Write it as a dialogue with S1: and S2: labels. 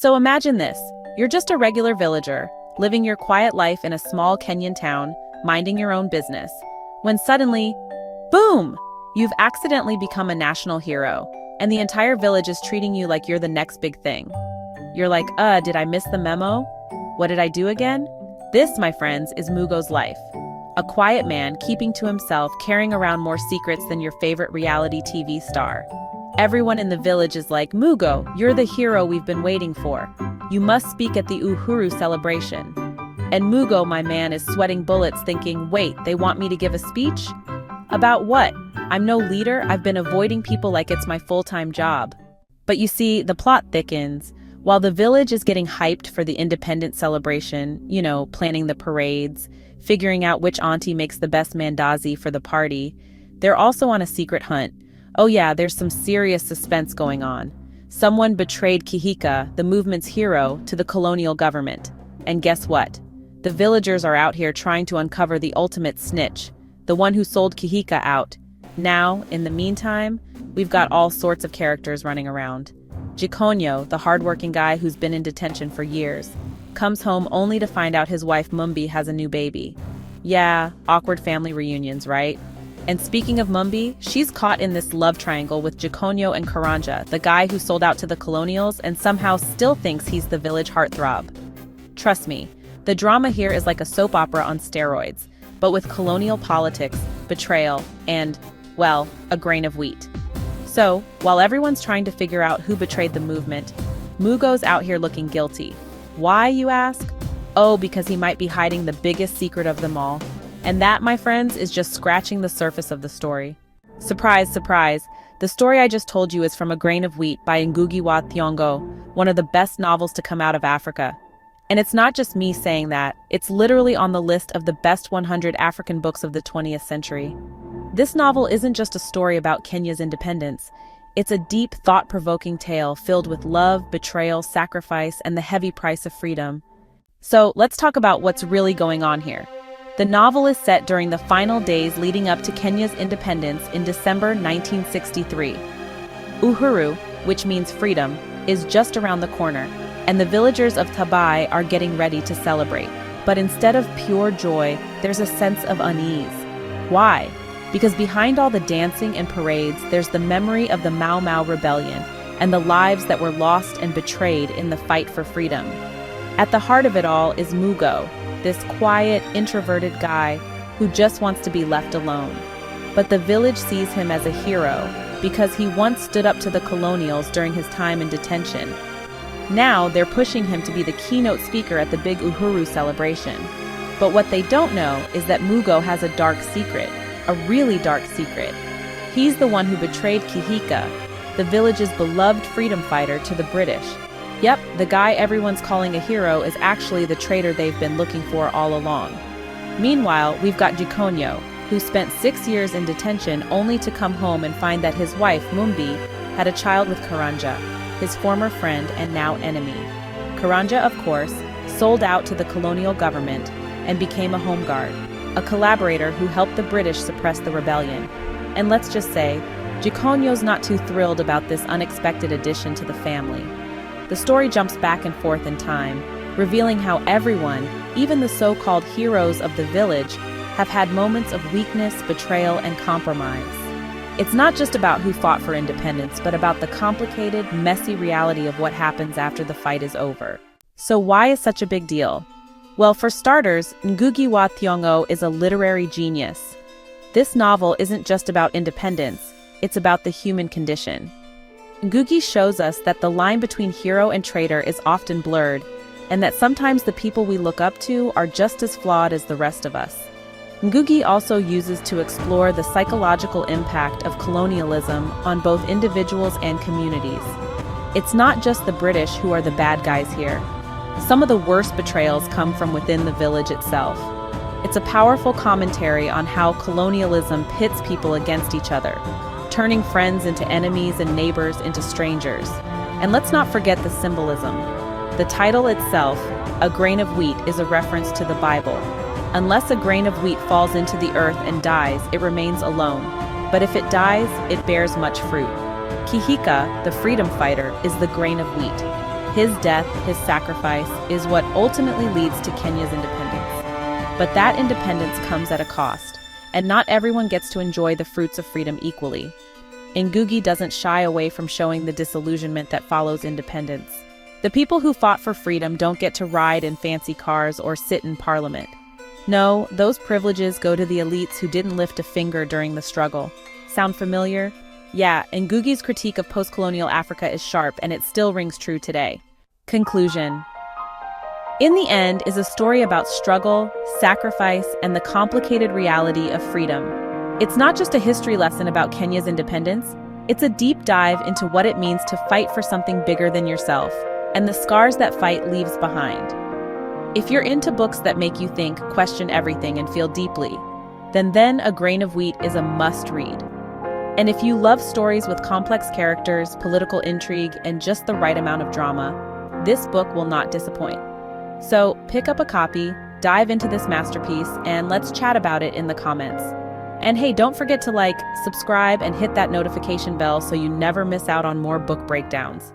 S1: So imagine this. You're just a regular villager, living your quiet life in a small Kenyan town, minding your own business. When suddenly, boom! You've accidentally become a national hero, and the entire village is treating you like you're the next big thing. You're like, did I miss the memo? What did I do again? This, my friends, is Mugo's life. A quiet man keeping to himself, carrying around more secrets than your favorite reality TV star. Everyone in the village is like, Mugo, you're the hero we've been waiting for. You must speak at the Uhuru celebration. And Mugo, my man, is sweating bullets thinking, wait, they want me to give a speech? About what? I'm no leader, I've been avoiding people like it's my full-time job. But you see, the plot thickens. While the village is getting hyped for the independence celebration, planning the parades, figuring out which auntie makes the best mandazi for the party, they're also on a secret hunt. Oh yeah, there's some serious suspense going on. Someone betrayed Kihika, the movement's hero, to the colonial government. And guess what? The villagers are out here trying to uncover the ultimate snitch, the one who sold Kihika out. Now, in the meantime, we've got all sorts of characters running around. Gikonyo, the hardworking guy who's been in detention for years, comes home only to find out his wife Mumbi has a new baby. Yeah, awkward family reunions, right? And speaking of Mumbi, she's caught in this love triangle with Gikonyo and Karanja, the guy who sold out to the colonials and somehow still thinks he's the village heartthrob. Trust me, the drama here is like a soap opera on steroids, but with colonial politics, betrayal, and, well, a grain of wheat. So, while everyone's trying to figure out who betrayed the movement, Mugo's out here looking guilty. Why, you ask? Oh, because he might be hiding the biggest secret of them all. And that, my friends, is just scratching the surface of the story. Surprise, surprise, the story I just told you is from A Grain of Wheat by Ngugi wa Thiongo, one of the best novels to come out of Africa. And it's not just me saying that, it's literally on the list of the best 100 African books of the 20th century. This novel isn't just a story about Kenya's independence. It's a deep, thought-provoking tale filled with love, betrayal, sacrifice, and the heavy price of freedom. So let's talk about what's really going on here. The novel is set during the final days leading up to Kenya's independence in December 1963. Uhuru, which means freedom, is just around the corner, and the villagers of Tabai are getting ready to celebrate. But instead of pure joy, there's a sense of unease. Why? Because behind all the dancing and parades, there's the memory of the Mau Mau rebellion and the lives that were lost and betrayed in the fight for freedom. At the heart of it all is Mugo, this quiet, introverted guy who just wants to be left alone. But the village sees him as a hero because he once stood up to the colonials during his time in detention. Now they're pushing him to be the keynote speaker at the big Uhuru celebration. But what they don't know is that Mugo has a dark secret, a really dark secret. He's the one who betrayed Kihika, the village's beloved freedom fighter, to the British. Yep, the guy everyone's calling a hero is actually the traitor they've been looking for all along. Meanwhile, we've got Gikonyo, who spent 6 years in detention only to come home and find that his wife, Mumbi, had a child with Karanja, his former friend and now enemy. Karanja, of course, sold out to the colonial government and became a home guard, a collaborator who helped the British suppress the rebellion. And let's just say, Gikonyo's not too thrilled about this unexpected addition to the family. The story jumps back and forth in time, revealing how everyone, even the so-called heroes of the village, have had moments of weakness, betrayal, and compromise. It's not just about who fought for independence, but about the complicated, messy reality of what happens after the fight is over. So why is such a big deal? Well, for starters, Ngugi wa Thiongo is a literary genius. This novel isn't just about independence, it's about the human condition. Ngugi shows us that the line between hero and traitor is often blurred, and that sometimes the people we look up to are just as flawed as the rest of us. Ngugi also uses to explore the psychological impact of colonialism on both individuals and communities. It's not just the British who are the bad guys here. Some of the worst betrayals come from within the village itself. It's a powerful commentary on how colonialism pits people against each other, turning friends into enemies and neighbors into strangers. And let's not forget the symbolism. The title itself, A Grain of Wheat, is a reference to the Bible. Unless a grain of wheat falls into the earth and dies, it remains alone. But if it dies, it bears much fruit. Kihika, the freedom fighter, is the grain of wheat. His death, his sacrifice, is what ultimately leads to Kenya's independence. But that independence comes at a cost, and not everyone gets to enjoy the fruits of freedom equally. Ngugi doesn't shy away from showing the disillusionment that follows independence. The people who fought for freedom don't get to ride in fancy cars or sit in parliament. No, those privileges go to the elites who didn't lift a finger during the struggle. Sound familiar? Yeah, Ngugi's critique of post-colonial Africa is sharp, and it still rings true today. Conclusion. In the End is a story about struggle, sacrifice, and the complicated reality of freedom. It's not just a history lesson about Kenya's independence, it's a deep dive into what it means to fight for something bigger than yourself, and the scars that fight leaves behind. If you're into books that make you think, question everything, and feel deeply, then A Grain of Wheat is a must-read. And if you love stories with complex characters, political intrigue, and just the right amount of drama, this book will not disappoint. So pick up a copy, dive into this masterpiece, and let's chat about it in the comments. And hey, don't forget to like, subscribe, and hit that notification bell so you never miss out on more book breakdowns.